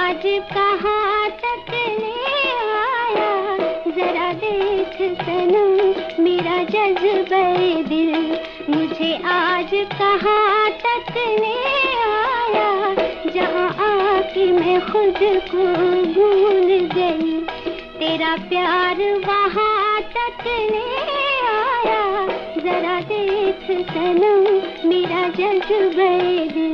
आज कहाँ तक ले आया, जरा देख सनम मेरा जज्बे दिल, मुझे आज कहाँ तक ले आया, जहाँ आके मैं खुद को भूल गई, तेरा प्यार वहाँ तक ले आया, जरा देख सनम मेरा जज्बे दिल।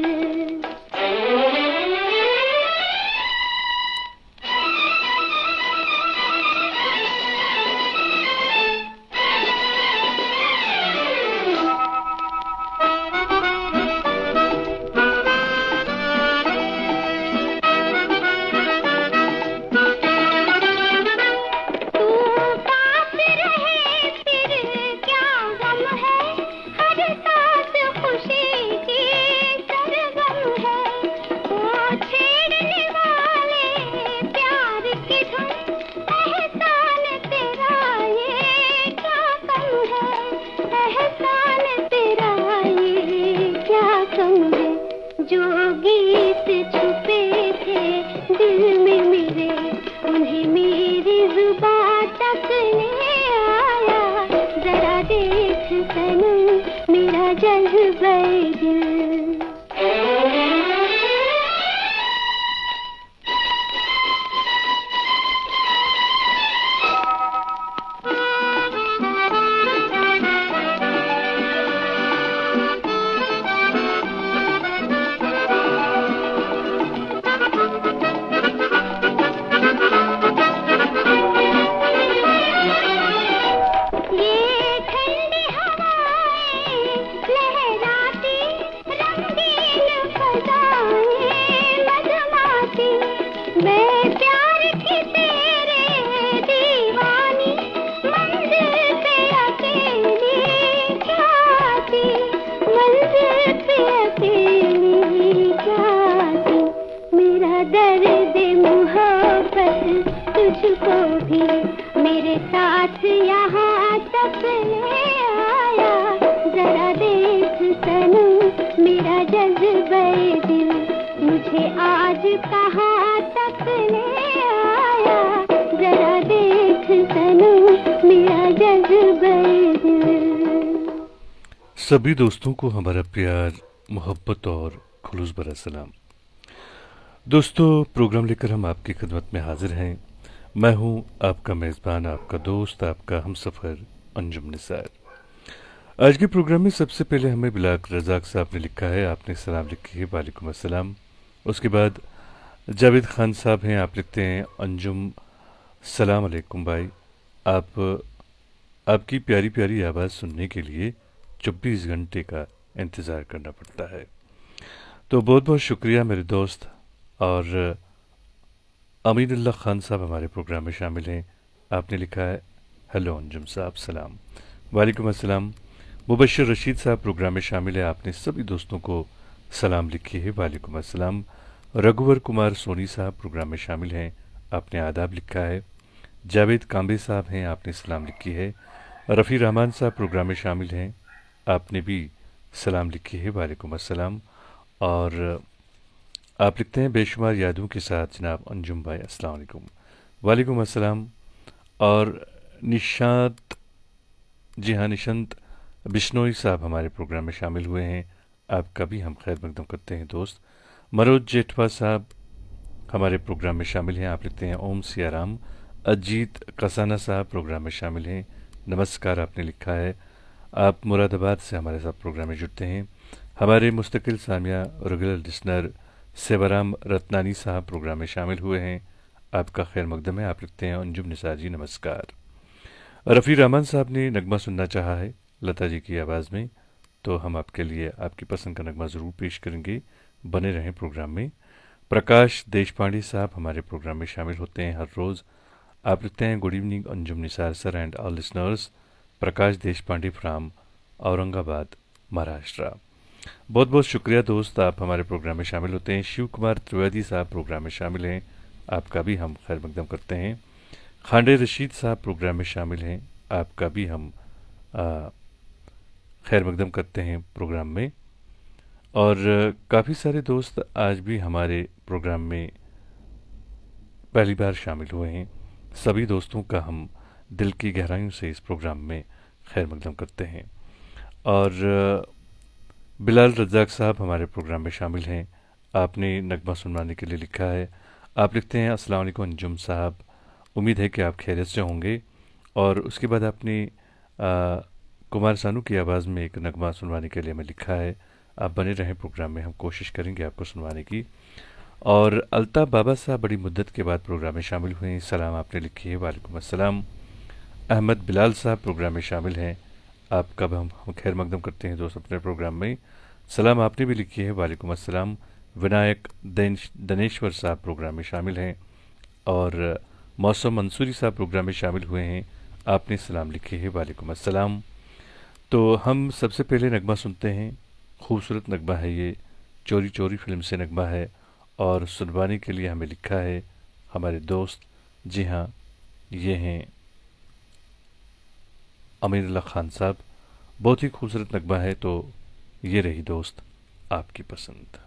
सभी दोस्तों को हमारा प्यार, मोहब्बत और खुलूस भरा सलाम। दोस्तों, प्रोग्राम लेकर हम आपकी खिदमत में हाजिर हैं। मैं हूं आपका मेज़बान, आपका दोस्त, आपका हमसफ़र अंजुम निसार। आज के प्रोग्राम में सबसे पहले हमें बिलाक रज़ाक साहब ने लिखा है, आपने सलाम लिखी है, वालेकुम अस्सलाम। उसके बाद जावेद खान साहब हैं, आप लिखते हैं अंजुम सलाम अलैकुम भाई, आपकी प्यारी प्यारी आवाज़ सुनने के लिए 24 घंटे का इंतज़ार करना पड़ता है। तो बहुत बहुत शुक्रिया मेरे दोस्त। और अमीनुल्लाह खान साहब हमारे प्रोग्राम में शामिल हैं, आपने लिखा है हेलो अंजुम साहब सलाम। वालेकुम अस्सलाम। मुबश्शिर रशीद साहब प्रोग्राम में शामिल है, आपने सभी दोस्तों को सलाम लिखी है, वालेकुम अस्सलाम। रघुवर कुमार सोनी साहब प्रोग्राम में शामिल हैं, आपने आदाब लिखा है। जावेद कांबे साहब हैं, आपने सलाम लिखी है। रफ़ी रहमान साहब प्रोग्राम में शामिल हैं, आपने भी सलाम लिखी है, वालेकुम अस्सलाम। और आप लिखते हैं बेशुमार यादों के साथ जनाब अंजुम भाई अस्सलाम वालेकुम। वालेकुम अस्सलाम। और निशांत, जी हाँ, निशांत बिश्नोई साहब हमारे प्रोग्राम में शामिल हुए हैं, आपका भी हम खैर मकदम करते हैं दोस्त। मनोज जेठवा साहब हमारे प्रोग्राम में शामिल हैं, आप लिखते हैं ओम सियाराम। अजीत कसाना साहब प्रोग्राम में शामिल हैं, नमस्कार आपने लिखा है। आप मुरादाबाद से हमारे साथ प्रोग्राम में जुड़ते हैं। हमारे मुस्तकिल सामिया रेगुलर लिसनर सेवाराम रत्नानी साहब प्रोग्राम में शामिल हुए हैं, आपका खैर मकदम है, आप लिखते हैं अंजुम निसार जी नमस्कार। रफ़ी रहमान साहब ने नगमा सुनना चाहा है लता जी की आवाज़ में, तो हम आपके लिए आपकी पसंद का नगमा ज़रूर पेश करेंगे, बने रहें प्रोग्राम में। प्रकाश देशपांडे साहब हमारे प्रोग्राम में शामिल होते हैं हर रोज़, आप लिखते हैं good evening Anjum Nisar sir and all listeners. Prakash Deshpande from Aurangabad Maharashtra. बहुत बहुत शुक्रिया दोस्त, आप हमारे प्रोग्राम में शामिल होते हैं। शिव कुमार त्रिवेदी साहब प्रोग्राम में शामिल हैं, आपका भी हम खैर मकदम करते हैं। खांडे रशीद साहब प्रोग्राम में शामिल हैं, आपका भी हम खैर मकदम करते हैं प्रोग्राम में। और काफ़ी सारे दोस्त आज भी हमारे प्रोग्राम में पहली बार शामिल हुए हैं, सभी दोस्तों का हम दिल की गहराइयों से इस प्रोग्राम में खैर मकदम करते हैं। और बिलाल रज़ाक साहब हमारे प्रोग्राम में शामिल हैं। आपने नगमा सुनवाने के लिए लिखा है। आप लिखते हैं, अस्सलाम वालेकुम अंजुम साहब, उम्मीद है कि आप खैरियत से होंगे। और उसके बाद आपने कुमार सानू की आवाज़ में एक नगमा सुनवाने के लिए हमें लिखा है। आप बने रहें प्रोग्राम में, हम कोशिश करेंगे आपको सुनवाने की। और अल्ताफ़ बाबा साहब बड़ी मुद्दत के बाद प्रोग्राम में शामिल हुए हैं। सलाम आपने लिखी है, वालेकुम अस्सलाम। अहमद बिलाल साहब प्रोग्राम में शामिल हैं। आपका हम खैर मकदम करते हैं दोस्त अपने प्रोग्राम में। सलाम आपने भी लिखी है, वालेकुम अस्सलाम। विनायक दनेश्वर साहब प्रोग्राम में शामिल हैं। और मौसम मंसूरी साहब प्रोग्राम में शामिल हुए हैं। आपने सलाम लिखी है, वालेकुम अस्सलाम। तो हम सबसे पहले नगमा सुनते हैं। खूबसूरत नगमा है ये, चोरी चोरी फिल्म से नगमा है। और सुनवाने के लिए हमें लिखा है हमारे दोस्त, जी हाँ, ये हैं अमीर अल्लाह खान साहब। बहुत ही खूबसूरत नगमा है, तो ये रही दोस्त आपकी पसंद।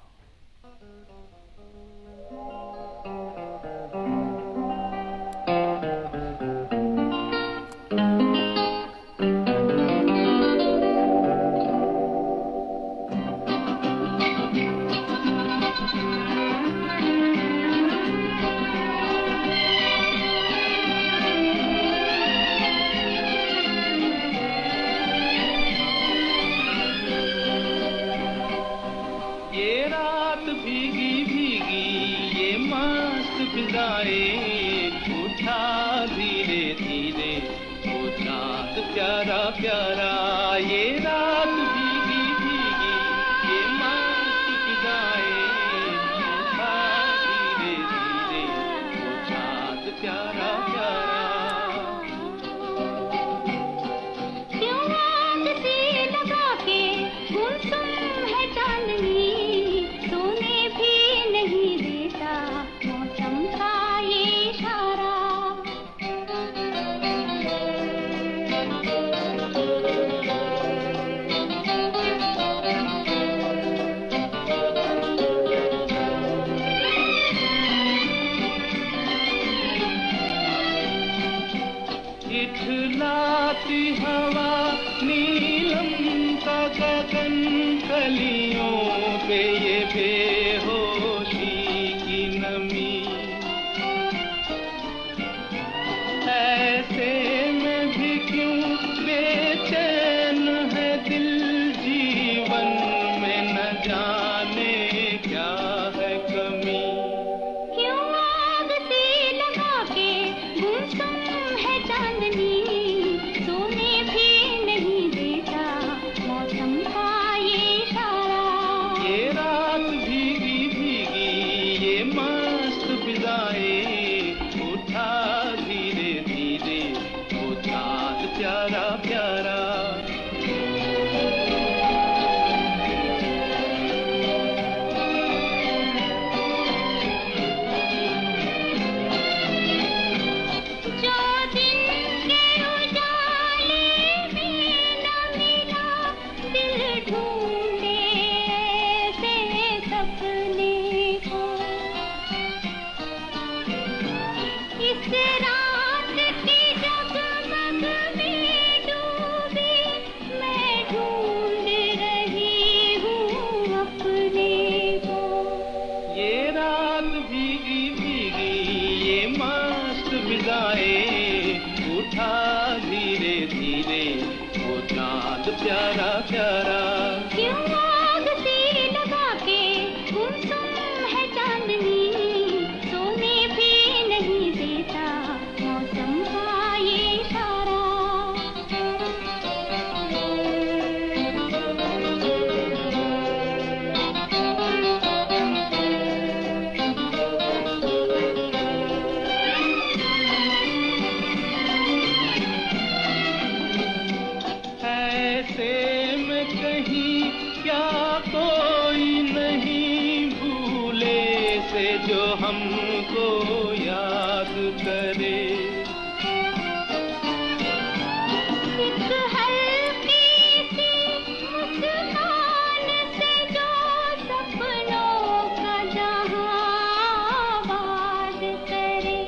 करे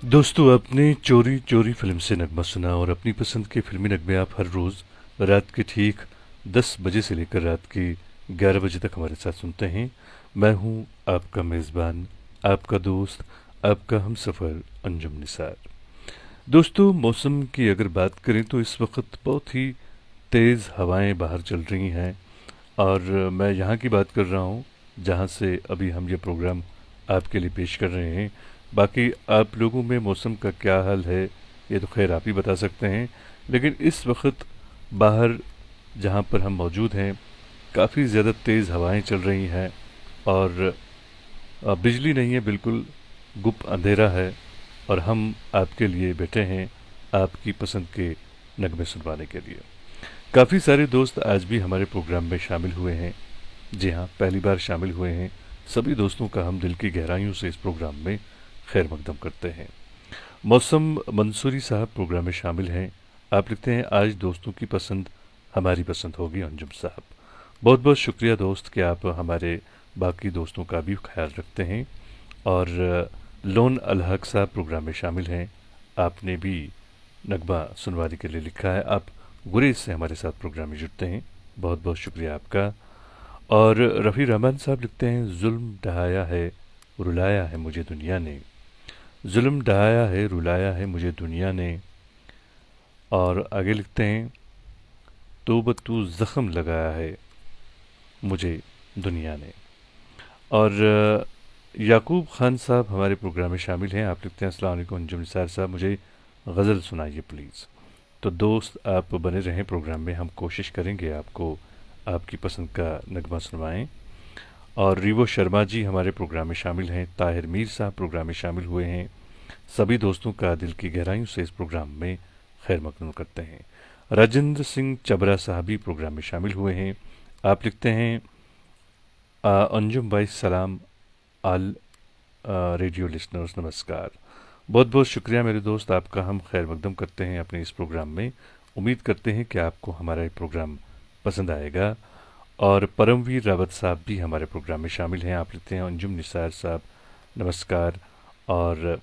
दोस्तों, आपने चोरी चोरी फिल्म से नगमा सुना और अपनी पसंद के फिल्मी नगमे आप हर रोज़ रात के ठीक 10 बजे से लेकर रात के 11 बजे तक हमारे साथ सुनते हैं। मैं हूं आपका मेज़बान, आपका दोस्त, आपका हमसफ़र अंजुम निसार। दोस्तों, मौसम की अगर बात करें तो इस वक्त बहुत ही तेज़ हवाएं बाहर चल रही हैं और मैं यहाँ की बात कर रहा हूँ जहाँ से अभी हम ये प्रोग्राम आपके लिए पेश कर रहे हैं। बाकी आप लोगों में मौसम का क्या हाल है ये तो खैर आप ही बता सकते हैं, लेकिन इस वक्त बाहर जहाँ पर हम मौजूद हैं काफ़ी ज़्यादा तेज़ हवाएं चल रही हैं और बिजली नहीं है, बिल्कुल गुप अंधेरा है और हम आपके लिए बैठे हैं आपकी पसंद के नगमे सुनवाने के लिए। काफ़ी सारे दोस्त आज भी हमारे प्रोग्राम में शामिल हुए हैं। जी हाँ, पहली बार शामिल हुए हैं। सभी दोस्तों का हम दिल की गहराइयों से इस प्रोग्राम में खैर मकदम करते हैं। मौसम मंसूरी साहब प्रोग्राम में शामिल हैं। आप लिखते हैं आज दोस्तों की पसंद हमारी पसंद होगी अंजुम साहब। बहुत बहुत शुक्रिया दोस्त कि आप हमारे बाकी दोस्तों का भी ख्याल रखते हैं। और लोन अलहक साहब प्रोग्राम में शामिल हैं। आपने भी नगमा सुनवारी के लिए लिखा है। आप गुरेज से हमारे साथ प्रोग्राम में जुड़ते हैं। बहुत बहुत शुक्रिया आपका। और रफ़ी रहमान साहब लिखते हैं जुल्म ढहाया है रुलाया है मुझे दुनिया ने, जुल्म ढहाया है रुलाया है मुझे दुनिया ने। और आगे लिखते हैं तो तू ज़ख्म लगाया है मुझे दुनिया ने। और याकूब खान साहब हमारे प्रोग्राम में शामिल हैं। आप लिखते हैं अस्सलाम वालेकुम अंजुम निसार साहब, मुझे गज़ल सुनाइए प्लीज़। तो दोस्त आप बने रहें प्रोग्राम में, हम कोशिश करेंगे आपको आपकी पसंद का नगमा सुनवाएं। और रीवो शर्मा जी हमारे प्रोग्राम में शामिल हैं। ताहिर मीर साहब प्रोग्राम में शामिल हुए हैं। सभी दोस्तों का दिल की गहराइयों से इस प्रोग्राम में खैर मकदूम करते हैं। राजेंद्र सिंह चबरा साहब भी प्रोग्राम में शामिल हुए हैं। आप लिखते हैं अंजुम भाई सलाम आल रेडियो लिसनर्स नमस्कार। बहुत बहुत शुक्रिया मेरे दोस्त, आपका हम खैर मकदम करते हैं अपने इस प्रोग्राम में। उम्मीद करते हैं कि आपको हमारा ये प्रोग्राम पसंद आएगा। और परमवीर रावत साहब भी हमारे प्रोग्राम में शामिल हैं। आप लिखते हैं अंजुम निसार साहब नमस्कार। और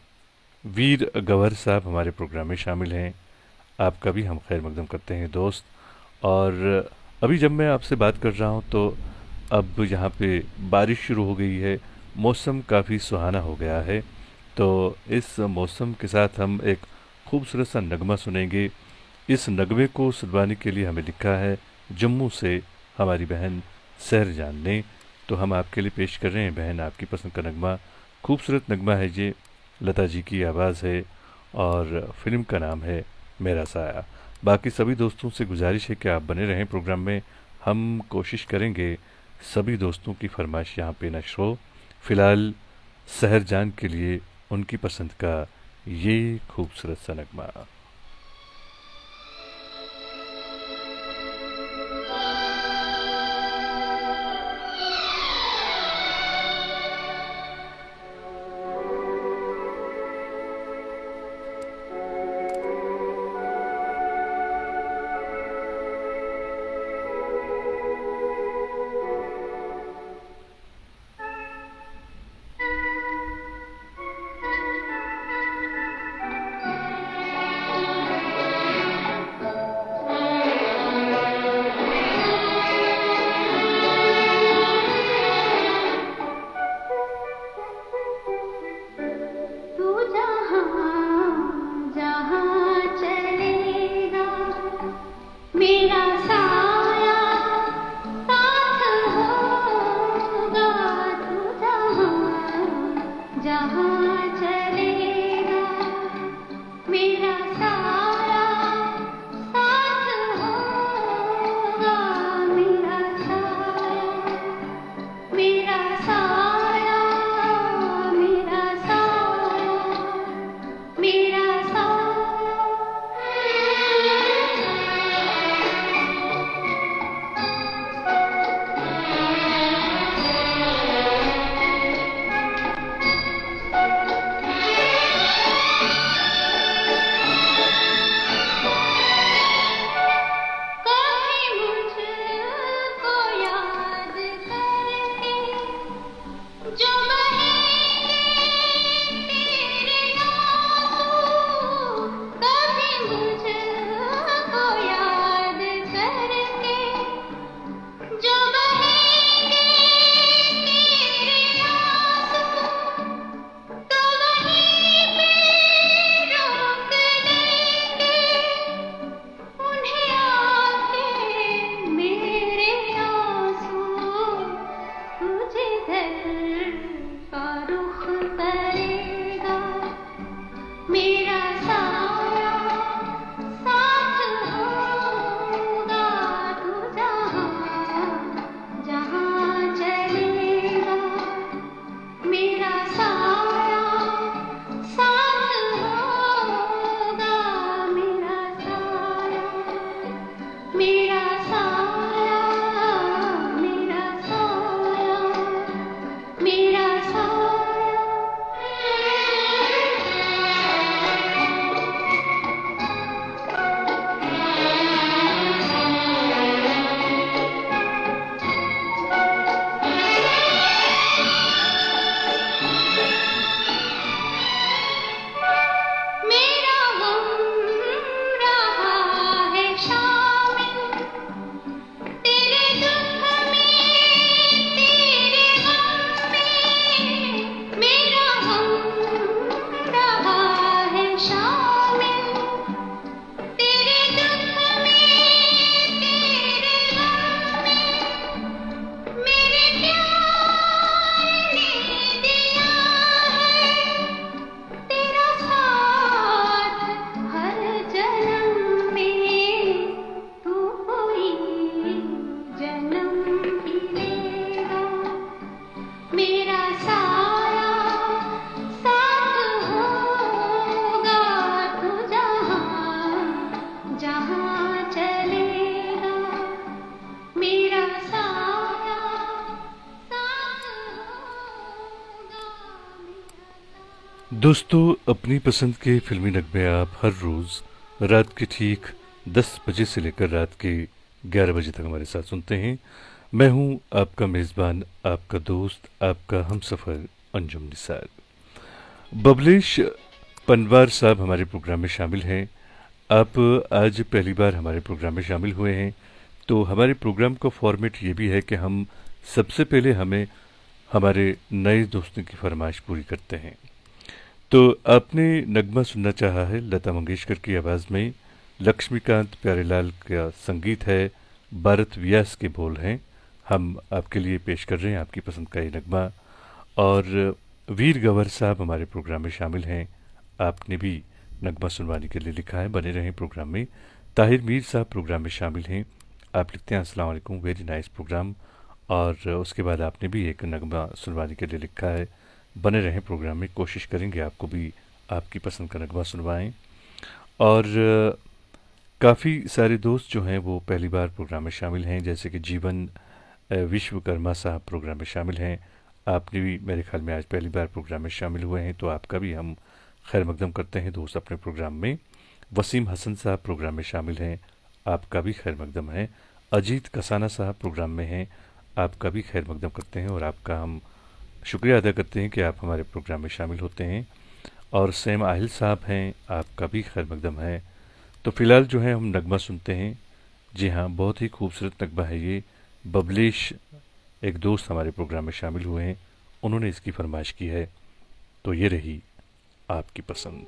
वीर गवर साहब हमारे प्रोग्राम में शामिल हैं। आपका भी हम खैर मकदम करते हैं दोस्त। और अभी जब मैं आपसे बात कर रहा हूँ तो अब यहाँ पे बारिश शुरू हो गई है, मौसम काफ़ी सुहाना हो गया है। तो इस मौसम के साथ हम एक खूबसूरत सा नगमा सुनेंगे। इस नगमे को सुनवाने के लिए हमें लिखा है जम्मू से हमारी बहन सहर जान ने। तो हम आपके लिए पेश कर रहे हैं बहन आपकी पसंद का नगमा। खूबसूरत नगमा है ये, लता जी की आवाज़ है और फिल्म का नाम है मेरा साया। बाकी सभी दोस्तों से गुजारिश है कि आप बने रहें प्रोग्राम में। हम कोशिश करेंगे सभी दोस्तों की फरमाइश यहाँ पे नश्र हो। फ़िलहाल सहर जान के लिए उनकी पसंद का ये खूबसूरत सा नगमा। दोस्तों, अपनी पसंद के फिल्मी नगमे आप हर रोज़ रात के ठीक 10 बजे से लेकर रात के 11 बजे तक हमारे साथ सुनते हैं। मैं हूं आपका मेज़बान, आपका दोस्त, आपका हमसफ़र अंजुम निसार। बबलेश पनवार साहब हमारे प्रोग्राम में शामिल हैं। आप आज पहली बार हमारे प्रोग्राम में शामिल हुए हैं, तो हमारे प्रोग्राम का फॉर्मेट ये भी है कि हम सबसे पहले हमें हमारे नए दोस्तों की फरमाइश पूरी करते हैं। तो आपने नगमा सुनना चाहा है, लता मंगेशकर की आवाज़ में, लक्ष्मीकांत प्यारेलाल का संगीत है, भारत व्यास के बोल हैं। हम आपके लिए पेश कर रहे हैं आपकी पसंद का ये नगमा। और वीर गवर साहब हमारे प्रोग्राम में शामिल हैं। आपने भी नगमा सुनवाने के लिए लिखा है, बने रहें प्रोग्राम में। ताहिर मीर साहब प्रोग्राम में शामिल हैं। आप लिखते हैं अस्सलाम वालेकुम, वेरी नाइस प्रोग्राम। और उसके बाद आपने भी एक नगमा सुनवाने के लिए लिखा है, बने रहें प्रोग्राम में, कोशिश करेंगे आपको भी आपकी पसंद का नगमा सुनवाएं। और काफ़ी सारे दोस्त जो हैं वो पहली बार प्रोग्राम में शामिल हैं, जैसे कि जीवन विश्वकर्मा साहब प्रोग्राम में शामिल हैं। आपने भी मेरे ख्याल में आज पहली बार प्रोग्राम में शामिल हुए हैं, तो आपका भी हम खैर मकदम करते हैं दोस्त अपने प्रोग्राम में। वसीम हसन साहब प्रोग्राम में शामिल हैं, आपका भी खैर मकदम है। अजीत कसाना साहब प्रोग्राम में हैं, आपका भी खैर मकदम करते हैं और आपका हम शुक्रिया अदा करते हैं कि आप हमारे प्रोग्राम में शामिल होते हैं। और सैम आहिल साहब हैं, आपका भी खैर मकदम है। तो फ़िलहाल जो है हम नगमा सुनते हैं। जी हाँ, बहुत ही खूबसूरत नगमा है ये। बबलेश एक दोस्त हमारे प्रोग्राम में शामिल हुए हैं, उन्होंने इसकी फरमाइश की है, तो ये रही आपकी पसंद।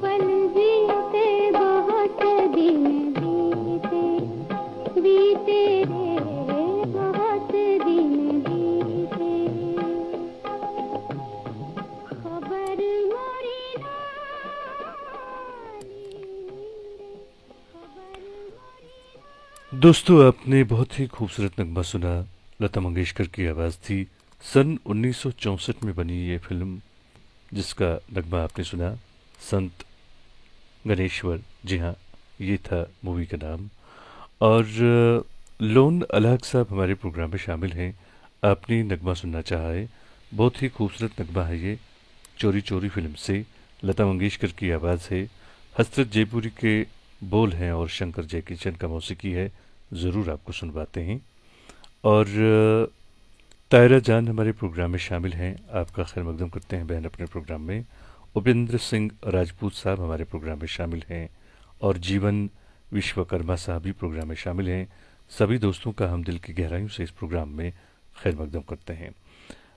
पल जीते बहुत दोस्तों, आपने बहुत ही खूबसूरत नगमा सुना। लता मंगेशकर की आवाज़ थी। सन 1964 में बनी ये फिल्म, जिसका नगमा आपने सुना, संत गणेश्वर। जी हाँ, ये था मूवी का नाम। और लोन अलहक साहब हमारे प्रोग्राम में शामिल हैं। आपने नगमा सुनना चाहा है। बहुत ही खूबसूरत नगमा है ये, चोरी चोरी फिल्म से। लता मंगेशकर की आवाज़ है, हसरत जयपुरी के बोल हैं और शंकर जयकिशन का मौसीकी है। ज़रूर आपको सुनवाते हैं। और तायरा जान हमारे प्रोग्राम में शामिल हैं। आपका खैर मकदम करते हैं बहन अपने प्रोग्राम में। उपेंद्र सिंह राजपूत साहब हमारे प्रोग्राम में शामिल हैं। और जीवन विश्वकर्मा साहब भी प्रोग्राम में शामिल हैं। सभी दोस्तों का हम दिल की गहराइयों से इस प्रोग्राम में खैर मकदम करते हैं।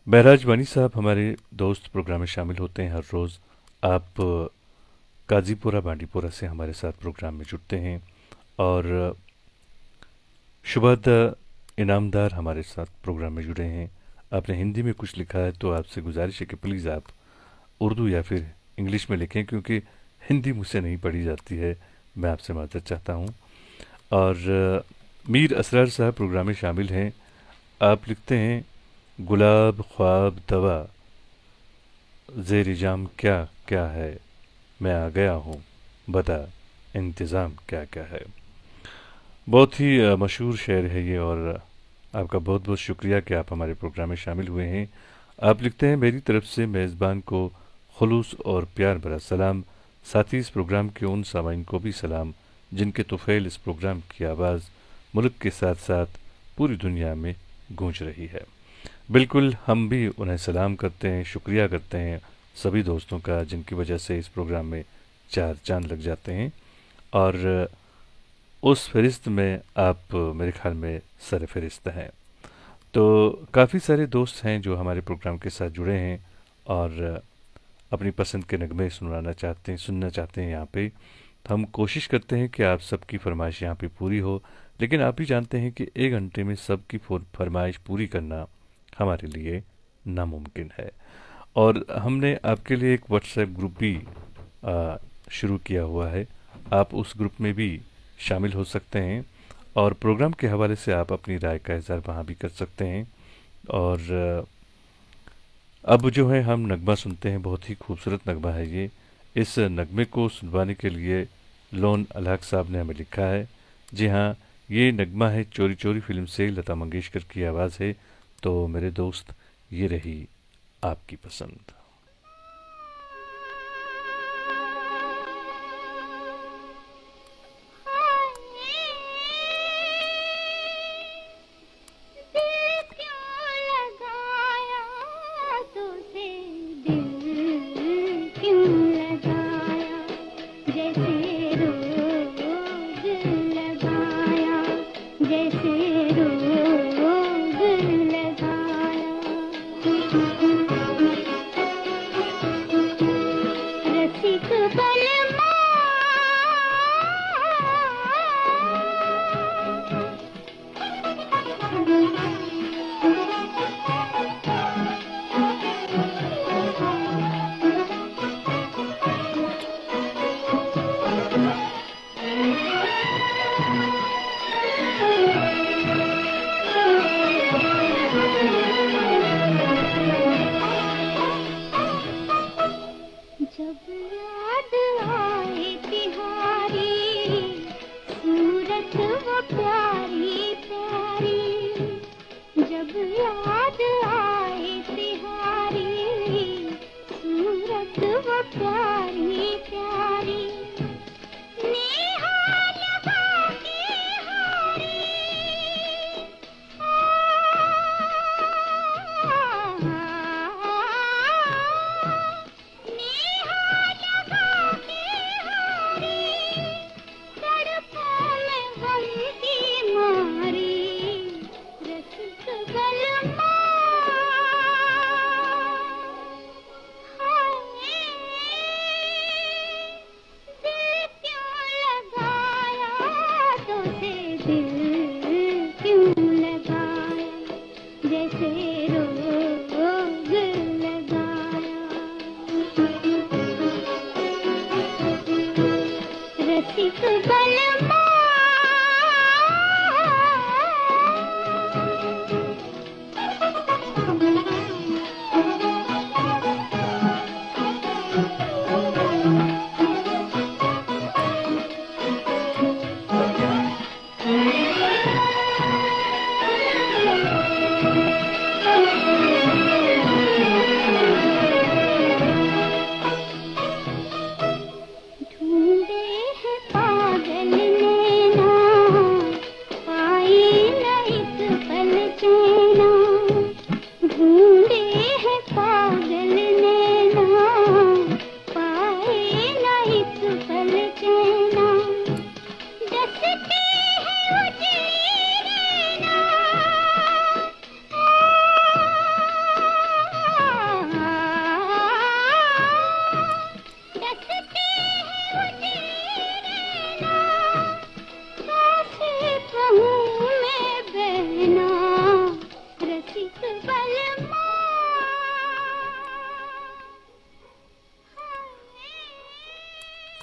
महराज वानी साहब हमारे दोस्त प्रोग्राम में शामिल होते हैं हर रोज़। आप काजीपुरा बांडीपुरा से हमारे साथ प्रोग्राम में जुड़ते हैं। और शुभादा इनामदार हमारे साथ प्रोग्राम में जुड़े हैं। आपने हिंदी में कुछ लिखा है तो आपसे गुजारिश है कि प्लीज़ आप उर्दू या फिर इंग्लिश में लिखें, क्योंकि हिंदी मुझसे नहीं पढ़ी जाती है। मैं आपसे माजरत चाहता हूँ। और मीर असरार साहब प्रोग्राम में शामिल हैं। आप लिखते हैं, गुलाब ख्वाब दवा ज़ेर जाम क्या क्या है, मैं आ गया हूँ बता इंतज़ाम क्या क्या है। बहुत ही मशहूर शेर है ये। और आपका बहुत बहुत शुक्रिया कि आप हमारे प्रोग्राम में शामिल हुए हैं। आप लिखते हैं, मेरी तरफ से मेज़बान को खुलूस और प्यार भरा सलाम। साथ ही इस प्रोग्राम के उन सामाईन को भी सलाम जिनके तुफैल इस प्रोग्राम की आवाज़ मुल्क के साथ साथ पूरी दुनिया में गूंज रही है। बिल्कुल, हम भी उन्हें सलाम करते हैं, शुक्रिया करते हैं सभी दोस्तों का जिनकी वजह से इस प्रोग्राम में चार चांद लग जाते हैं। और उस फहरिस्त में आप मेरे ख्याल में सर फहरिस्त हैं। तो काफ़ी सारे दोस्त हैं जो हमारे प्रोग्राम के साथ जुड़े हैं और अपनी पसंद के नगमे सुनना चाहते हैं यहाँ पे। तो हम कोशिश करते हैं कि आप सबकी फरमाइश यहाँ पे पूरी हो, लेकिन आप भी जानते हैं कि 1 घंटे में सबकी फरमाइश पूरी करना हमारे लिए नामुमकिन है। और हमने आपके लिए एक व्हाट्सएप ग्रुप भी शुरू किया हुआ है। आप उस ग्रुप में भी शामिल हो सकते हैं और प्रोग्राम के हवाले से आप अपनी राय का इज़हार वहाँ भी कर सकते हैं। और अब जो है हम नगमा सुनते हैं। बहुत ही खूबसूरत नगमा है ये। इस नगमे को सुनवाने के लिए लोन अलहक साहब ने हमें लिखा है। जी हाँ, ये नगमा है चोरी चोरी फिल्म से, लता मंगेशकर की आवाज़ है। तो मेरे दोस्त, ये रही आपकी पसंद।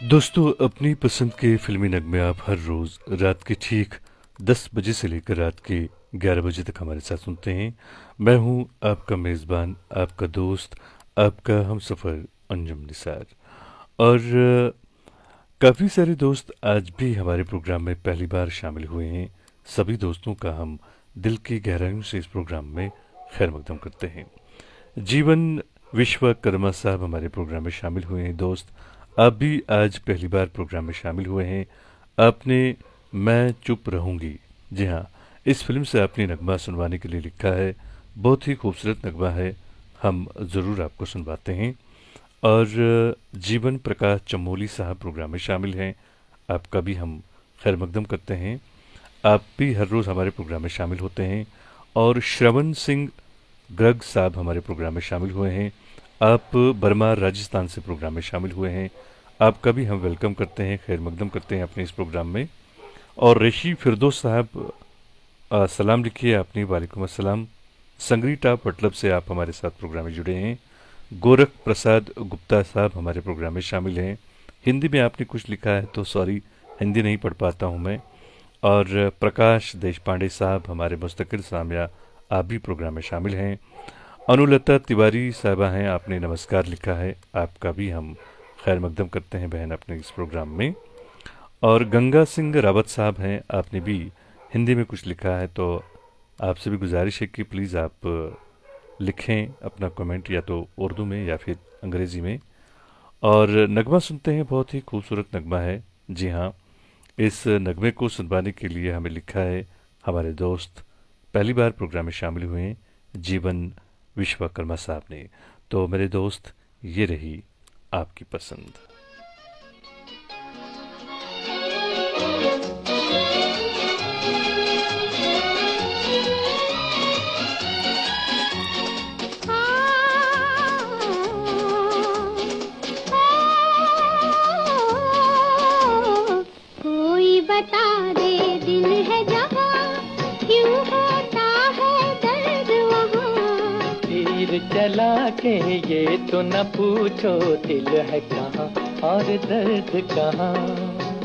दोस्तों, अपनी पसंद के फिल्मी नगमे आप हर रोज़ रात के ठीक 10 बजे से लेकर रात के 11 बजे तक हमारे साथ सुनते हैं। मैं हूं आपका मेज़बान, आपका दोस्त, आपका हमसफ़र अंजुम निसार। और काफ़ी सारे दोस्त आज भी हमारे प्रोग्राम में पहली बार शामिल हुए हैं। सभी दोस्तों का हम दिल की गहराइयों से इस प्रोग्राम में खैर मकदम करते हैं। जीवन विश्वकर्मा साहब हमारे प्रोग्राम में शामिल हुए हैं। दोस्त, आप भी आज पहली बार प्रोग्राम में शामिल हुए हैं। आपने मैं चुप रहूंगी, जी हाँ, इस फिल्म से आपने नगमा सुनवाने के लिए लिखा है। बहुत ही खूबसूरत नगमा है, हम ज़रूर आपको सुनवाते हैं। और जीवन प्रकाश चमोली साहब प्रोग्राम में शामिल हैं। आपका भी हम खैर मकदम करते हैं। आप भी हर रोज़ हमारे प्रोग्राम में शामिल होते हैं। और श्रवण सिंह गर्ग साहब हमारे प्रोग्राम में शामिल हुए हैं। आप बरमार राजस्थान से प्रोग्राम में शामिल हुए हैं। आपका भी हम वेलकम करते हैं, खैर मकदम करते हैं अपने इस प्रोग्राम में। और ऋषि फिरदौस साहब, सलाम लिखिए आपने। वालेकुम अस्सलाम। संगरी टाप मतलब से आप हमारे साथ प्रोग्राम में जुड़े हैं। गोरख प्रसाद गुप्ता साहब हमारे प्रोग्राम में शामिल हैं। हिंदी में आपने कुछ लिखा है तो सॉरी, हिंदी नहीं पढ़ पाता हूँ मैं। और प्रकाश देश पांडे साहब हमारे मुस्तकिल सामिया, आप भी प्रोग्राम में शामिल हैं। अनुलता तिवारी साहबा हैं, आपने नमस्कार लिखा है। आपका भी हम खैर मकदम करते हैं बहन अपने इस प्रोग्राम में। और गंगा सिंह रावत साहब हैं, आपने भी हिंदी में कुछ लिखा है तो आपसे भी गुजारिश है कि प्लीज़ आप लिखें अपना कमेंट, या तो उर्दू में या फिर अंग्रेज़ी में। और नगमा सुनते हैं, बहुत ही खूबसूरत नगमा है। जी हाँ, इस नगमे को सुनवाने के लिए हमें लिखा है हमारे दोस्त, पहली बार प्रोग्राम में शामिल हुए हैं, जीवन विश्वकर्मा साहब ने। तो मेरे दोस्त, ये रही आपकी पसंद। कोई बता दे दिल है जहाँ, क्यों होता है दर्द वहाँ। तीर चला के ये तो न पूछो, दिल है कहाँ और दर्द कहाँ।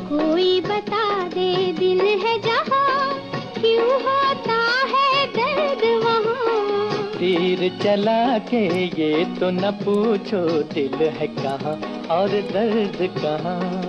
कोई बता दे दिल है जहाँ, क्यों होता है दर्द वहाँ। तीर चला के ये तो न पूछो, दिल है कहाँ और दर्द कहाँ।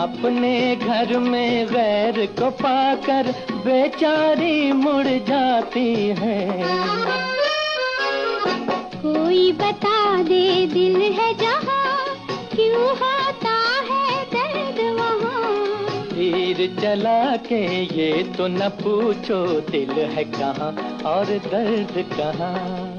अपने घर में गैर को पाकर बेचारी मुड़ जाती है। कोई बता दे दिल है जहाँ, क्यों होता है दर्द वहाँ। तीर चला के ये तो न पूछो, दिल है कहाँ और दर्द कहाँ।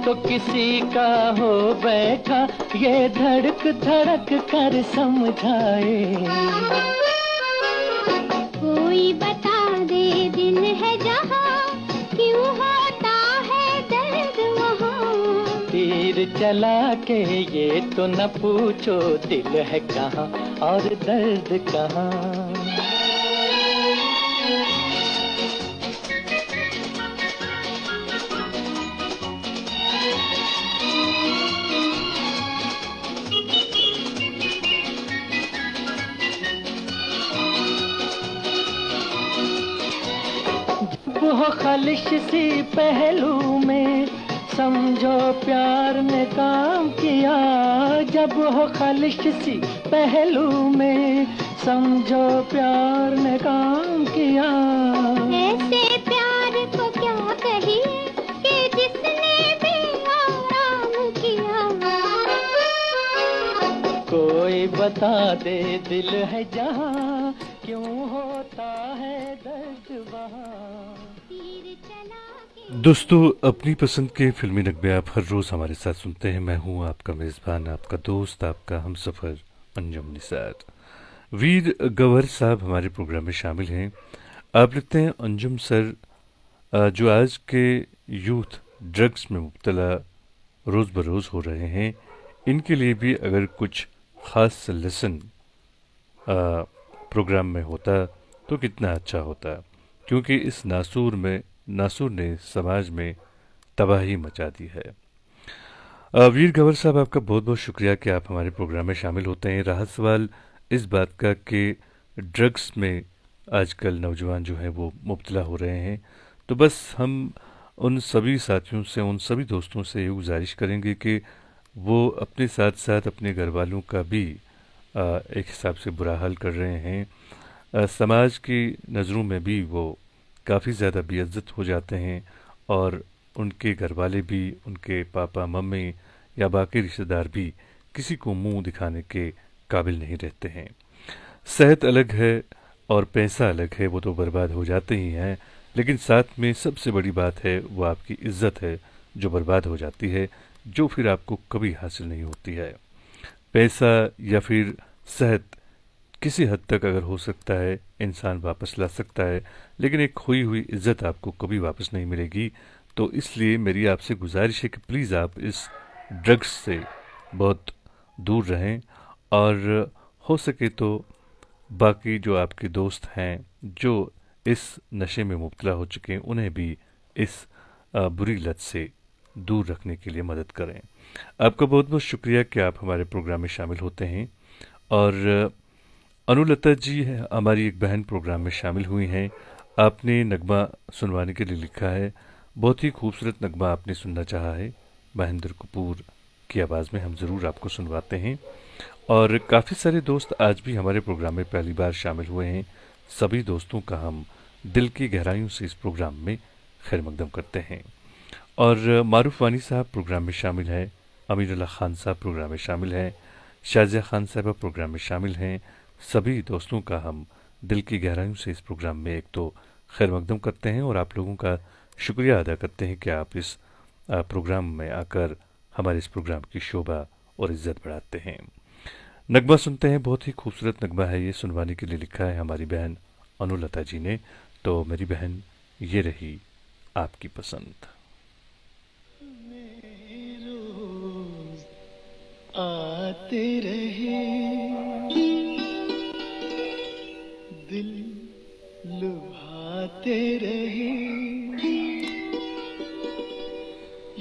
तो किसी का हो बैठा, ये धड़क धड़क कर समझाए। कोई बता दे दिल है जहाँ, क्यों होता है दर्द वहाँ। तीर चला के ये तो न पूछो, दिल है कहाँ और दर्द कहाँ। वो खलिश सी पहलू में समझो प्यार ने काम किया जब हो खालिश सी पहलू में, समझो प्यार ने काम किया। ऐसे प्यार को क्या कहिए कि जिसने भी आराम किया। कोई बता दे दिल है जहाँ क्यों होता है दर्द वहाँ। तीर चला के दोस्तों, अपनी पसंद के फिल्मी नगमे आप हर रोज़ हमारे साथ सुनते हैं। मैं हूं आपका मेज़बान, आपका दोस्त, आपका हमसफ़र अंजुम निसार। वीर गवर साहब हमारे प्रोग्राम में शामिल हैं। आप लिखते हैं, अंजुम सर, जो आज के यूथ ड्रग्स में मुब्तला रोज़ बरोज़ हो रहे हैं, इनके लिए भी अगर कुछ ख़ास लेसन प्रोग्राम में होता तो कितना अच्छा होता, क्योंकि इस नासूर ने समाज में तबाही मचा दी है। वीर गवर साहब, आपका बहुत बहुत शुक्रिया कि आप हमारे प्रोग्राम में शामिल होते हैं। रहा सवाल इस बात का कि ड्रग्स में आजकल नौजवान जो हैं वो मुब्तला हो रहे हैं, तो बस हम उन सभी साथियों से, उन सभी दोस्तों से ये गुजारिश करेंगे कि वो अपने साथ साथ अपने घर वालों का भी एक हिसाब से बुरा हाल कर रहे हैं। समाज की नज़रों में भी वो काफ़ी ज़्यादा बेइज्जत हो जाते हैं और उनके घर वाले भी, उनके पापा मम्मी या बाकी रिश्तेदार भी किसी को मुंह दिखाने के काबिल नहीं रहते हैं। सेहत अलग है और पैसा अलग है, वो तो बर्बाद हो जाते ही हैं, लेकिन साथ में सबसे बड़ी बात है वो आपकी इज्जत है जो बर्बाद हो जाती है, जो फिर आपको कभी हासिल नहीं होती है। पैसा या फिर सेहत किसी हद तक अगर हो सकता है इंसान वापस ला सकता है, लेकिन एक खोई हुई इज्जत आपको कभी वापस नहीं मिलेगी। तो इसलिए मेरी आपसे गुजारिश है कि प्लीज़ आप इस ड्रग्स से बहुत दूर रहें और हो सके तो बाकी जो आपके दोस्त हैं जो इस नशे में मुब्तला हो चुके हैं, उन्हें भी इस बुरी लत से दूर रखने के लिए मदद करें। आपका बहुत बहुत शुक्रिया कि आप हमारे प्रोग्राम में शामिल होते हैं। और अनुलता जी हमारी एक बहन प्रोग्राम में शामिल हुई हैं। आपने नगमा सुनवाने के लिए लिखा है, बहुत ही खूबसूरत नगमा आपने सुनना चाहा है। महेंद्र कपूर की आवाज़ में हम ज़रूर आपको सुनवाते हैं। और काफ़ी सारे दोस्त आज भी हमारे प्रोग्राम में पहली बार शामिल हुए हैं। सभी दोस्तों का हम दिल की गहराइयों से इस प्रोग्राम में खैर मकदम करते हैं। और मारूफ वानी साहब प्रोग्राम में शामिल हैं, अमीर अल्लाह खान साहब प्रोग्राम में शामिल हैं, शाजिया खान साहबा प्रोग्राम में शामिल हैं। सभी दोस्तों का हम दिल की गहराइयों से इस प्रोग्राम में एक तो खैर मकदम करते हैं और आप लोगों का शुक्रिया अदा करते हैं कि आप इस प्रोग्राम में आकर हमारे इस प्रोग्राम की शोभा और इज्जत बढ़ाते हैं। नगमा सुनते हैं, बहुत ही खूबसूरत नगमा है ये, सुनवाने के लिए लिखा है हमारी बहन अनुलता जी ने। तो मेरी बहन, ये रही आपकी पसंद। आते रहे दिल लुभाते रहे,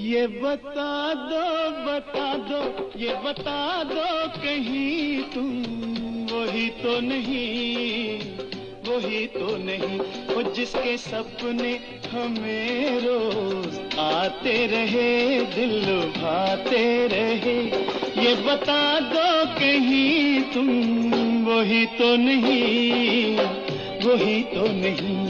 ये बता दो, ये बता दो कहीं तुम वही तो नहीं, वही तो नहीं, वो जिसके सपने हमें रोज आते रहे, दिल लुभाते रहे। ये बता दो कहीं तुम वही तो नहीं, वही तो नहीं।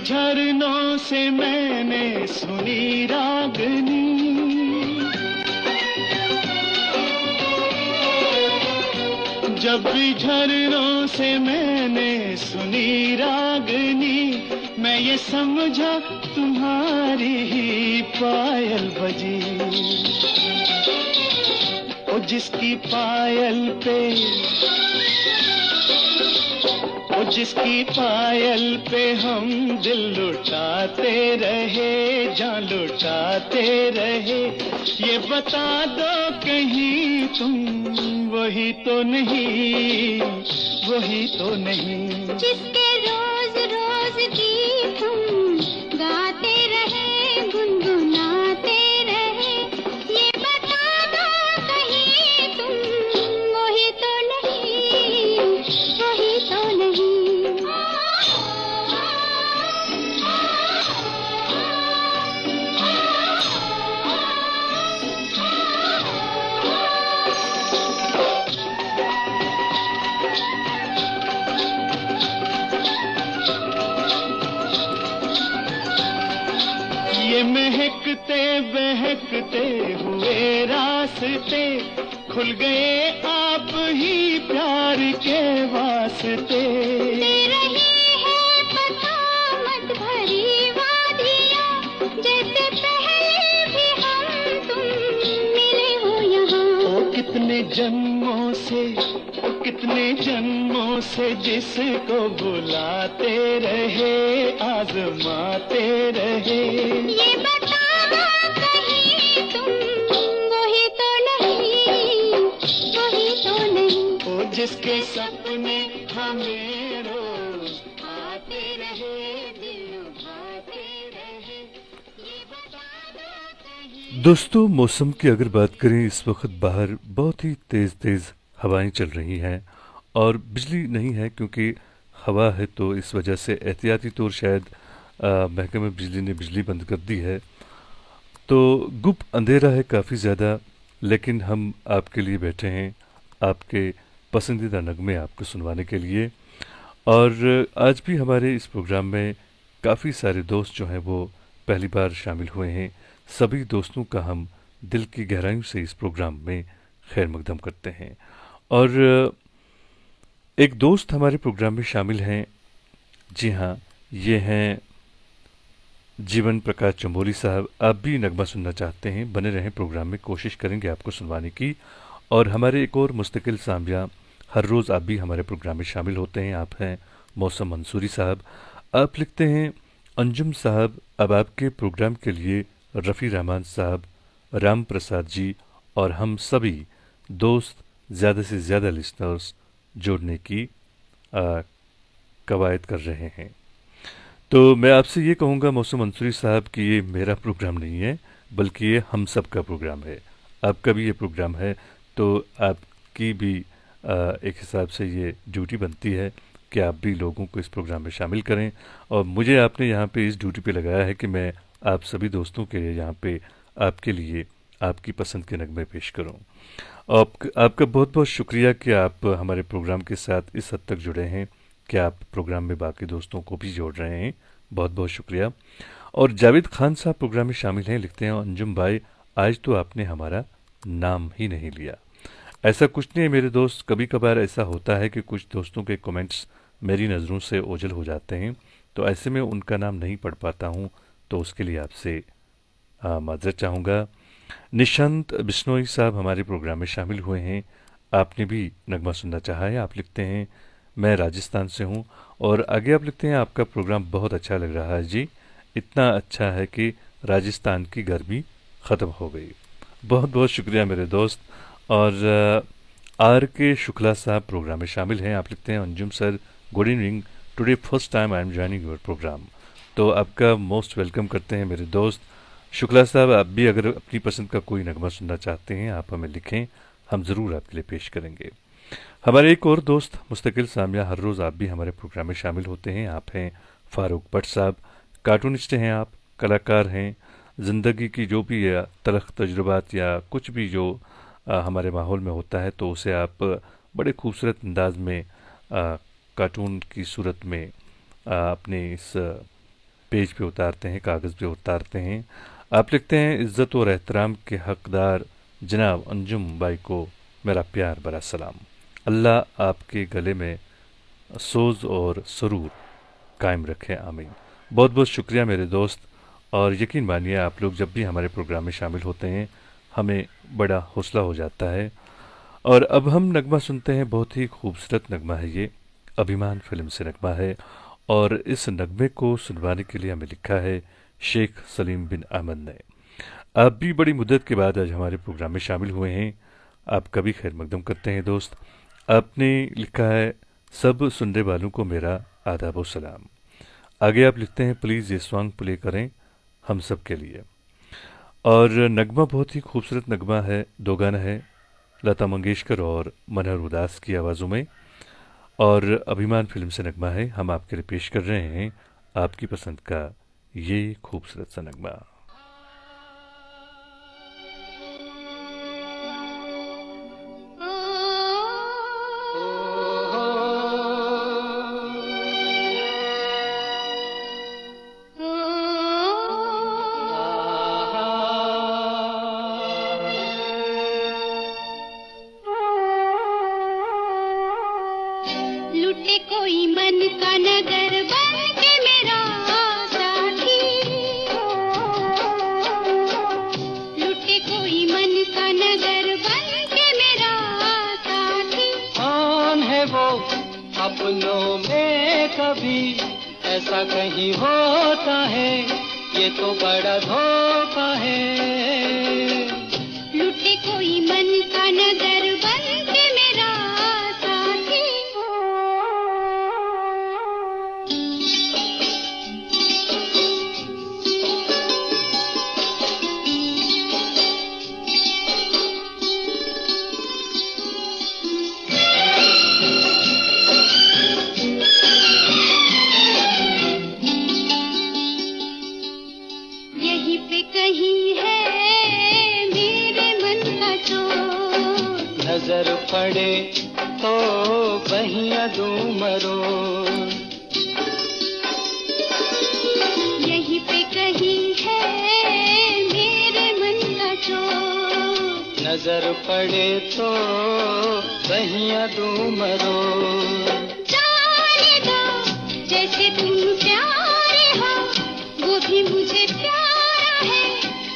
झरनों से मैंने सुनी रागनी, जब भी झरनों से मैंने सुनी रागनी, मैं ये समझा तुम्हारी ही पायल बजी। ओ जिसकी पायल पे, जिसकी पायल पे हम दिल लुटाते रहे, जान लुटाते रहे। ये बता दो कहीं तुम वही तो नहीं, वही तो नहीं, जिसके रोज रोज गीत हम गाते रहे, गुनगुनाते रहे। ये बता दो कहीं तुम वही तो नहीं, वही तो नहीं। ये महकते बहकते हुए रास्ते खुल गए आप ही प्यार के वास्ते। दे रही है बसामत भरी वादियाँ, जैसे पहले भी हम तुम मिले हो यहाँ। ओ कितने जन्मों से, ओ कितने जन्मों से जिसको बुलाते रहे, आजमाते रहे। ये बता दो कहीं तुम वही तो नहीं, वही तो नहीं। ओ जिसके सपने हमें रोज आते रहे, दिल भाते रहे। ये बता दो कहीं। दोस्तों, मौसम की अगर बात करें, इस वक्त बाहर बहुत ही तेज़ हवाएं चल रही हैं और बिजली नहीं है, क्योंकि हवा है तो इस वजह से एहतियाती तौर शायद महकमे बिजली ने बिजली बंद कर दी है। तो गुप अंधेरा है काफ़ी ज़्यादा, लेकिन हम आपके लिए बैठे हैं, आपके पसंदीदा नगमे आपको सुनवाने के लिए। और आज भी हमारे इस प्रोग्राम में काफ़ी सारे दोस्त जो हैं वो पहली बार शामिल हुए हैं। सभी दोस्तों का हम दिल की गहराइयों से इस प्रोग्राम में खैर मकदम करते हैं। और एक दोस्त हमारे प्रोग्राम में शामिल हैं। जी हाँ, ये हैं जीवन प्रकाश चंबोली साहब। आप भी नगमा सुनना चाहते हैं, बने रहें प्रोग्राम में, कोशिश करेंगे आपको सुनवाने की। और हमारे एक और मुस्तकिल सामिया, हर रोज़ आप भी हमारे प्रोग्राम में शामिल होते हैं। आप हैं मौसम मंसूरी साहब। आप लिखते हैं अंजुम साहब, अब आपके प्रोग्राम के लिए रफ़ी रहमान साहब, राम प्रसाद जी और हम सभी दोस्त ज़्यादा से ज़्यादा लिसनर्स जोड़ने की कवायद कर रहे हैं। तो मैं आपसे ये कहूँगा मौसम मंसूरी साहब कि ये मेरा प्रोग्राम नहीं है, बल्कि ये हम सब का प्रोग्राम है। आपका भी ये प्रोग्राम है, तो आपकी भी एक हिसाब से ये ड्यूटी बनती है कि आप भी लोगों को इस प्रोग्राम में शामिल करें। और मुझे आपने यहाँ पे इस ड्यूटी पे लगाया है कि मैं आप सभी दोस्तों के लिए यहाँ पे आपके लिए आपकी पसंद के नगमे पेश करूँ। आपका बहुत बहुत शुक्रिया कि आप हमारे प्रोग्राम के साथ इस हद तक जुड़े हैं कि आप प्रोग्राम में बाकी दोस्तों को भी जोड़ रहे हैं। बहुत बहुत शुक्रिया। और जावेद खान साहब प्रोग्राम में शामिल हैं, लिखते हैं अंजुम भाई, आज तो आपने हमारा नाम ही नहीं लिया। ऐसा कुछ नहीं है मेरे दोस्त, कभी कभार ऐसा होता है कि कुछ दोस्तों के कमेंट्स मेरी नज़रों से ओझल हो जाते हैं, तो ऐसे में उनका नाम नहीं पढ़ पाता हूँ, तो उसके लिए आपसे माजरत चाहूँगा। निशांत बिश्नोई साहब हमारे प्रोग्राम में शामिल हुए हैं। आपने भी नगमा सुनना चाहा है। आप लिखते हैं मैं राजस्थान से हूँ, और आगे आप लिखते हैं आपका प्रोग्राम बहुत अच्छा लग रहा है जी, इतना अच्छा है कि राजस्थान की गर्मी ख़त्म हो गई। बहुत बहुत शुक्रिया मेरे दोस्त। और आर के शुक्ला साहब प्रोग्राम में शामिल हैं। आप लिखते हैं Anjum sir, good evening, today first time I am joining your programme. तो आपका मोस्ट वेलकम करते हैं मेरे दोस्त शुक्ला साहब। आप भी अगर अपनी पसंद का कोई नगमा सुनना चाहते हैं, आप हमें लिखें, हम ज़रूर आपके लिए पेश करेंगे। हमारे एक और दोस्त मुस्तकिल सामिया, हर रोज़ आप भी हमारे प्रोग्राम में शामिल होते हैं। आप हैं फ़ारूक भट्ट साहब, कार्टूनिस्ट हैं आप, कलाकार हैं। ज़िंदगी की जो भी तलख़ तजुर्बात या कुछ भी जो हमारे माहौल में होता है, तो उसे आप बड़े खूबसूरत अंदाज में कार्टून की सूरत में अपने इस पेज पे उतारते हैं, कागज़ पे उतारते हैं। आप लिखते हैं इज़्ज़त और एहतराम के हकदार जनाब अंजुम भाई को मेरा प्यार भरा सलाम। अल्लाह आपके गले में सोज़ और सरूर कायम रखे, आमीन। बहुत बहुत शुक्रिया मेरे दोस्त। और यकीन मानिए, आप लोग जब भी हमारे प्रोग्राम में शामिल होते हैं, हमें बड़ा हौसला हो जाता है। और अब हम नगमा सुनते हैं, बहुत ही खूबसूरत नगमा है ये, अभिमान फिल्म से नगमा है। और इस नगमे को सुनवाने के लिए हमें लिखा है शेख सलीम बिन अहमद ने। आप भी बड़ी मुद्दत के बाद आज हमारे प्रोग्राम में शामिल हुए हैं, आपका भी खैर मकदम करते हैं दोस्त। आपने लिखा है सब सुनने वालों को मेरा आदाब व सलाम। आगे आप लिखते हैं, प्लीज़ ये सॉन्ग प्ले करें हम सब के लिए। और नगमा बहुत ही खूबसूरत नगमा है, दो गाना है लता मंगेशकर और मनोहर उदास की आवाज़ों में, और अभिमान फिल्म से नगमा है। हम आपके लिए पेश कर रहे हैं आपकी पसंद का ये खूबसूरत सा नगमा। लुटे कोई मन का नगर बन के मेरा साथी, लुटे कोई मन का नगर बन के मेरा साथी। कौन है वो अपनों में कभी ऐसा कहीं होता है, ये तो बड़ा धोखा है। लुटे कोई मन का नगर बन के मेरा साथी। यहीं पे कहीं है मेरे मन का चोर, नजर पड़े तो बहिया दूं मरोड़, यहीं पे कहीं है मेरे मन का चोर। नजर पड़े तो बहिया दूं मरोड़। जाने दो जैसे तुम प्यारे हो, वो भी मुझे प्यारा है,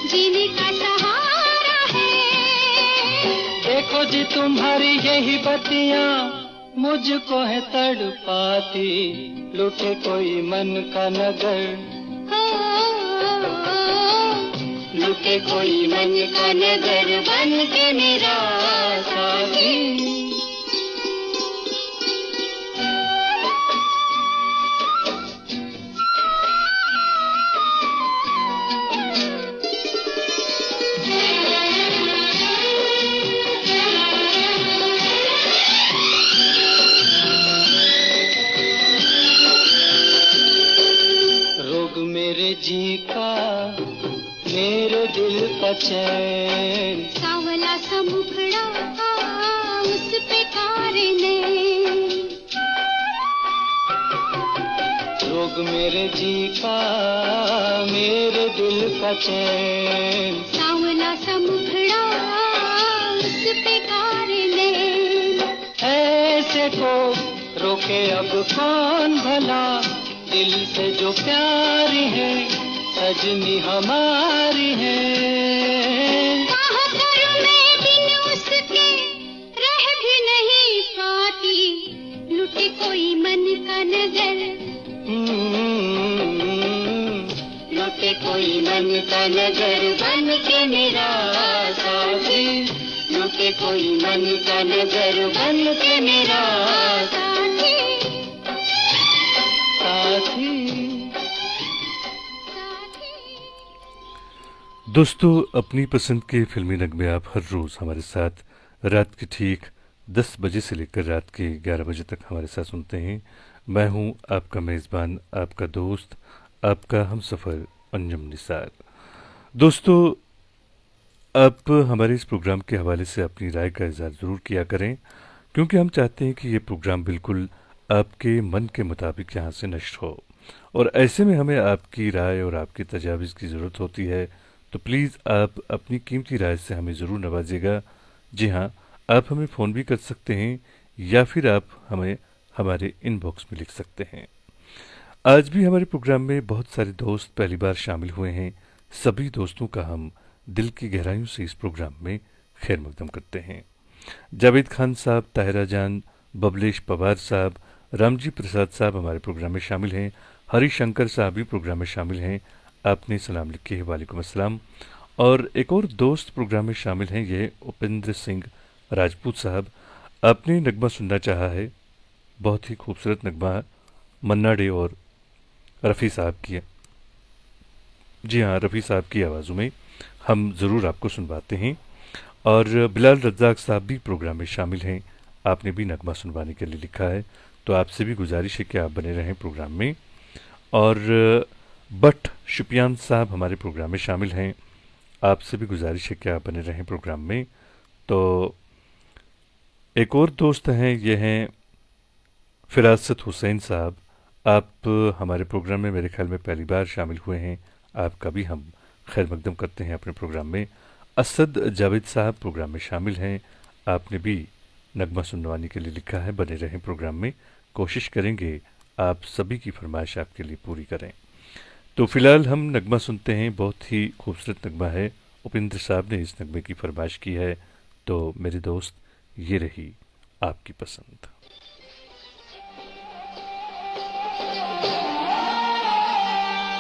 जीने का सहारा है। देखो जी तुम्हारी यही बत्तियां मुझको है तड़पाती, लुटे कोई मन का नगर, लुटे कोई मन का नगर बन के मेरा साथी। रोग मेरे जी का मेरे दिल का चैन, सांवला सा मुखड़ा उस पे कारे ने, रोग मेरे जी का मेरे दिल का चैन। सांवला सा मुखड़ा उस पे कारे ने। ऐसे को रोके अब कौन भला, दिल से जो प्यारी है सजनी हमारी है। कहाँ करूं मैं बिन उसके रह भी नहीं पाती, लुटे कोई मन का नगर, लुटे कोई मन का नगर बन के मेरा साथी, लुटे कोई मन का नगर बन के मेरा साथी, साथी। साथी। दोस्तों, अपनी पसंद के फिल्मी नगमे आप हर रोज़ हमारे साथ रात के ठीक 10 बजे से लेकर रात के 11 बजे तक हमारे साथ सुनते हैं। मैं हूं आपका मेज़बान, आपका दोस्त, आपका हमसफ़र अंजुम निसार। दोस्तों, आप हमारे इस प्रोग्राम के हवाले से अपनी राय का इज़हार ज़रूर किया करें, क्योंकि हम चाहते हैं कि ये प्रोग्राम बिल्कुल आपके मन के मुताबिक यहाँ से नष्ट हो, और ऐसे में हमें आपकी राय और आपकी तजावीज़ की ज़रूरत होती है। तो प्लीज़ आप अपनी कीमती राय से हमें ज़रूर नवाजिएगा। जी हाँ, आप हमें फ़ोन भी कर सकते हैं या फिर आप हमें हमारे इनबॉक्स में लिख सकते हैं। आज भी हमारे प्रोग्राम में बहुत सारे दोस्त पहली बार शामिल हुए हैं। सभी दोस्तों का हम दिल की गहराइयों से इस प्रोग्राम में खैर मकदम करते हैं। जावेद खान साहब, ताहिरा जान, बबलेश पवार साहब, रामजी प्रसाद साहब हमारे प्रोग्राम में शामिल हैं। हरिशंकर साहब भी प्रोग्राम में शामिल हैं। आपने सलाम लिखे है, वालेकुम अस्सलाम। और एक और दोस्त प्रोग्राम में शामिल हैं, ये उपेंद्र सिंह राजपूत साहब। आपने नगमा सुनना चाहा है, बहुत ही खूबसूरत नगमा, मन्ना डे और रफ़ी साहब की, जी हाँ, रफ़ी साहब की आवाज़ों में हम ज़रूर आपको सुनवाते हैं। और बिलाल रज़ाक साहब भी प्रोग्राम में शामिल हैं, आपने भी नगमा सुनवाने के लिए लिखा है, तो आपसे भी गुजारिश है कि आप बने रहें प्रोग्राम में। और बट शुपियान साहब हमारे प्रोग्राम में शामिल हैं, आपसे भी गुजारिश है कि आप बने रहें प्रोग्राम में। तो एक और दोस्त हैं, ये हैं फ़िरासत हुसैन साहब, आप हमारे प्रोग्राम में मेरे ख्याल में पहली बार शामिल हुए हैं, आपका भी हम खैर मकदम करते हैं अपने प्रोग्राम में। असद जावेद साहब प्रोग्राम में शामिल हैं, आपने भी नगमा सुनवाने के लिए लिखा है, बने रहें प्रोग्राम में, कोशिश करेंगे आप सभी की फरमाइश आपके लिए पूरी करें। तो फ़िलहाल हम नगमा सुनते हैं, बहुत ही खूबसूरत नगमा है, उपेंद्र साहब ने इस नगमे की फरमाइश की है। तो मेरे दोस्त, ये रही आपकी पसंद।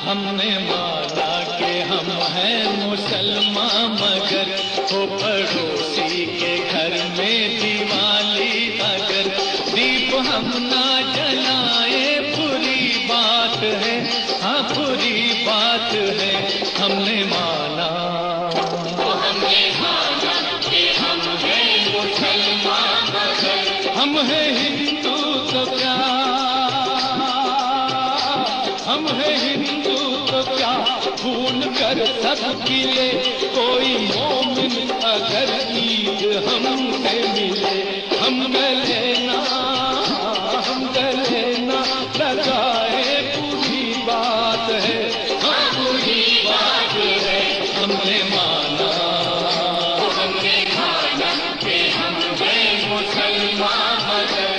हमने माना कि हम हैं मुसलमान, मगर हो पड़ोसी के घर में दिवाली अगर दीप हम ना जलाए बुरी बात है, हाँ बुरी बात है। हमने माना कि हम हैं मुसलमान, मगर हम हैं हिंदू तो क्या, हम हैं हिंदू तो क्या, भूल कर सब किले कोई मोमिन अगर ईद हमसे मिले। हम गले ना लगाए बुरी बात है, हाँ बुरी बात है। हमने माना कि हम हैं मुसलमान, मगर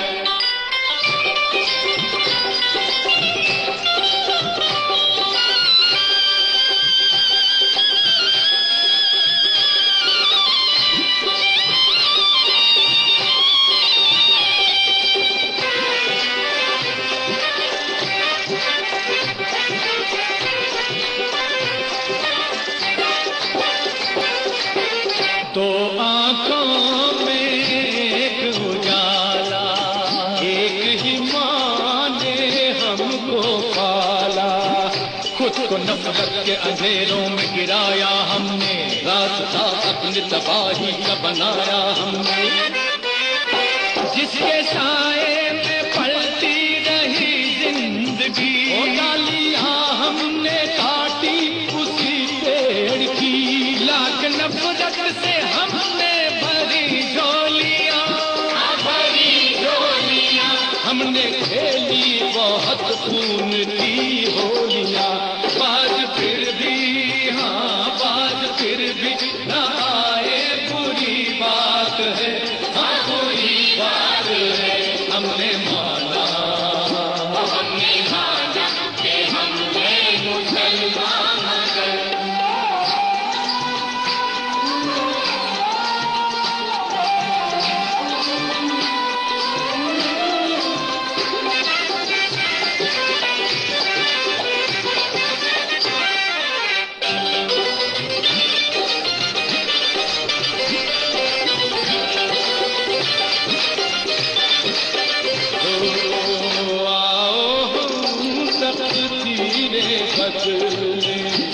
तो आंखों में एक उजाला, एक ही माँ ने हमको पाला। खुद को नफरत के अंधेरों में गिराया हमने, रास्ता अपनी तबाही का बनाया हमने। जिसके साए में पलती रही जिंदगी, वो डालियां हमने काटी उसी पेड़ की। लाख नफरत से हमने भरी झोलियां, हमने खेली बहुत खून की होलियां। बाज फिर भी, हाँ बाज फिर भी ना आए बुरी बात है, हाँ बुरी बात है। हमने माना कि हम हैं मुसलमान, मगर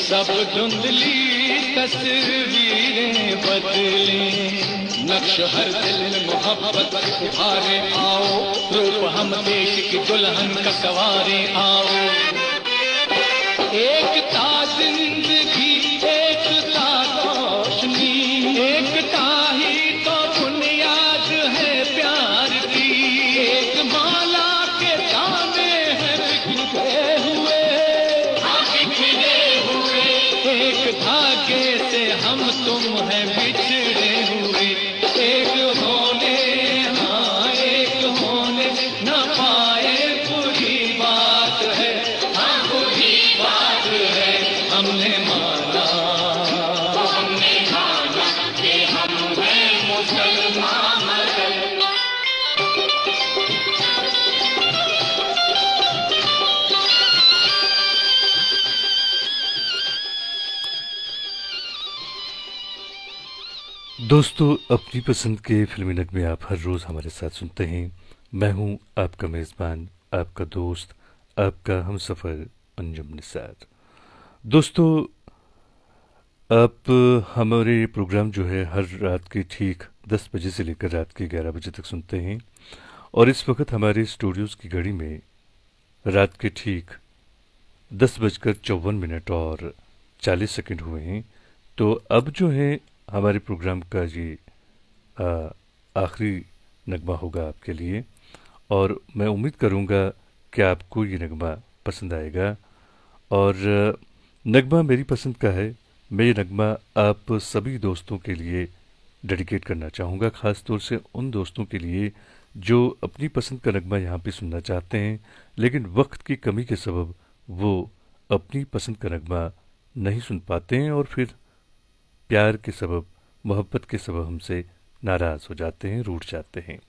सब धुंधली तस्वीरें बदले, नक्श हर दिल में मोहब्बत उभारे आओ। रूप हम देश की दुल्हन का सवारे आओ। एकता जिंदगी, एकता रोशनी, एकता ही तो बुनियाद है प्यार की। एक माला के दाने हैं बिखरे हुए, एक धागे से हम तुम हैं बिछड़े हुए। एक होने, हाँ एक होने न पाए बुरी बात है, हाँ बुरी बात है। हमने माना कि हम हैं मुसलमान, मगर दोस्तों, अपनी पसंद के फिल्मी नगमे आप हर रोज़ हमारे साथ सुनते हैं। मैं हूं आपका मेज़बान, आपका दोस्त, आपका हमसफ़र अंजुम निसार। दोस्तों, आप हमारे प्रोग्राम जो है हर रात के ठीक 10 बजे से लेकर रात के 11 बजे तक सुनते हैं, और इस वक्त हमारे स्टूडियोज़ की घड़ी में रात के ठीक 10:54 और 40 सेकंड हुए हैं। तो अब जो है हमारे प्रोग्राम का ये आखिरी नगमा होगा आपके लिए, और मैं उम्मीद करूँगा कि आपको ये नगमा पसंद आएगा। और नगमा मेरी पसंद का है। मैं ये नगमा आप सभी दोस्तों के लिए डेडिकेट करना चाहूँगा, ख़ास तौर से उन दोस्तों के लिए जो अपनी पसंद का नगमा यहाँ पे सुनना चाहते हैं, लेकिन वक्त की कमी के सबब वो अपनी पसंद का नगमा नहीं सुन पाते हैं, और फिर प्यार के सबब, मोहब्बत के सबब हमसे नाराज़ हो जाते हैं, रूठ जाते हैं।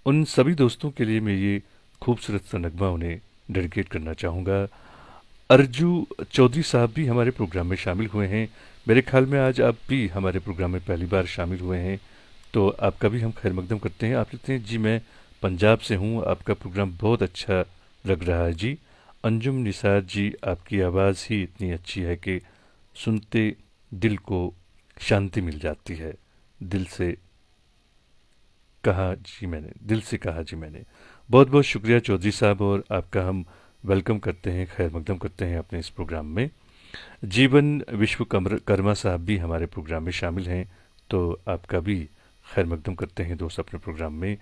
उन सभी दोस्तों के लिए मैं ये खूबसूरत सा नगमा उन्हें डेडिकेट करना चाहूँगा। अर्जू चौधरी साहब भी हमारे प्रोग्राम में शामिल हुए हैं। मेरे ख्याल में आज आप भी हमारे प्रोग्राम में पहली बार शामिल हुए हैं, तो आपका भी हम खैर मकदम करते हैं। आप लिखते हैं, जी मैं पंजाब से हूँ, आपका प्रोग्राम बहुत अच्छा लग रहा है जी। अंजुम निसार जी, आपकी आवाज़ ही इतनी अच्छी है कि सुनते दिल को शांति मिल जाती है। दिल से कहा जी मैंने। बहुत बहुत शुक्रिया चौधरी साहब, और आपका हम वेलकम करते हैं, खैर मकदम करते हैं अपने इस प्रोग्राम में। जीवन विश्वकर्मा साहब भी हमारे प्रोग्राम में शामिल हैं, तो आपका भी खैर मकदम करते हैं दोस्त अपने प्रोग्राम में।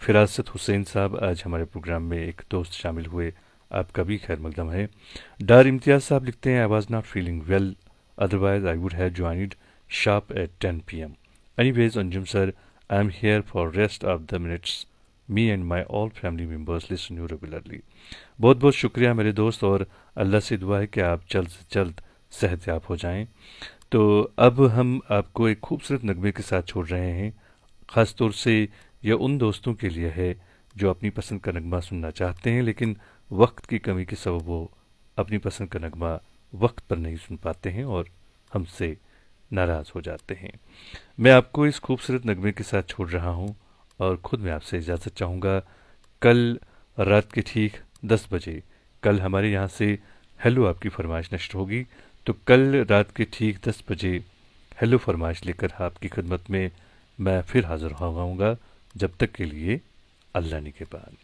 फिरासत हुसैन साहब आज हमारे प्रोग्राम में एक दोस्त शामिल हुए, आपका भी खैर मकदम है। डार इम्तियाज़ साहब लिखते हैं, I was not feeling well, otherwise I would have joined sharp at 10 p.m. Anyways, Anjum sir, I am here for rest of the minutes. Me and my all family members listen you regularly. बहुत बहुत शुक्रिया मेरे दोस्त, और अल्लाह से दुआ है कि आप जल्द से जल्द सेहतयाब हो जाएं। तो अब हम आपको एक खूबसूरत नगमे के साथ छोड़ रहे हैं। ख़ास तौर से यह उन दोस्तों के लिए है जो अपनी पसंद का नगमा सुनना चाहते हैं, लेकिन वक्त की कमी के सबब वो अपनी पसंद का नगमा वक्त पर नहीं सुन पाते हैं और हमसे नाराज़ हो जाते हैं। मैं आपको इस खूबसूरत नगमे के साथ छोड़ रहा हूँ, और ख़ुद मैं आपसे इजाज़त चाहूँगा। कल रात के ठीक 10 बजे कल हमारे यहाँ से हेलो आपकी फरमाइश नष्ट होगी, तो कल रात के ठीक 10 बजे हेलो फरमाइश लेकर आपकी खिदमत में मैं फिर हाज़िर होऊंगा। जब तक के लिए अल्लाह निगहबान।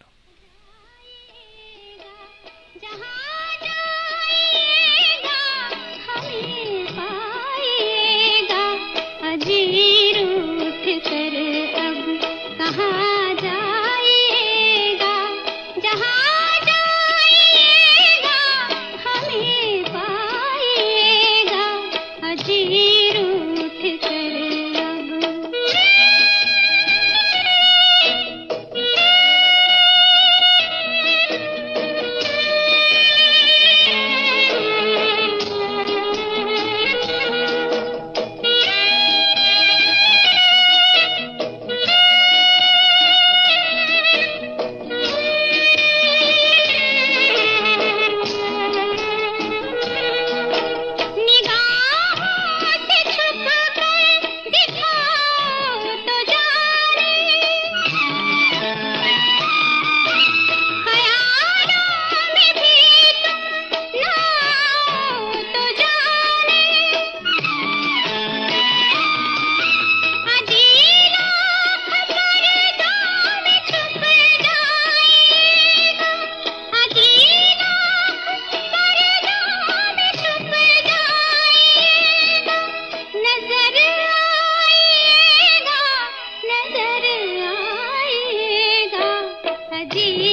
जी